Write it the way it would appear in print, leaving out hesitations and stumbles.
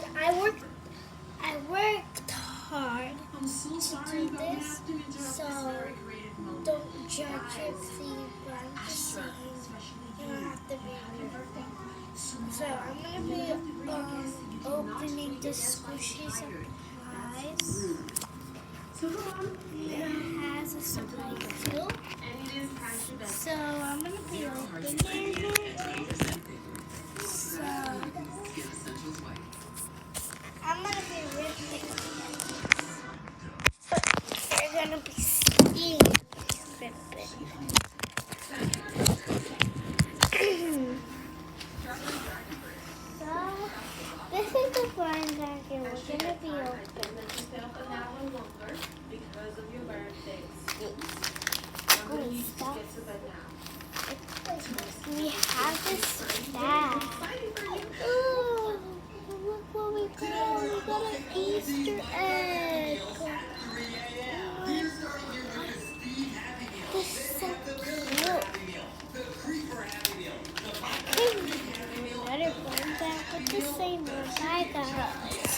guys, I worked hard to do this, so don't judge it, see, but I'm just saying you don't have to be perfect. So I'm gonna be opening the squishy supplies. It has a supply too. So I'm gonna be opening it. So I'm gonna be ripping it. You're gonna be seeing me rip it. So this is the blind bag and we're gonna be opening. We have this bag. Ooh, look what we got. We got an Easter egg. This is so cute. I think another blind bag with the same one I got.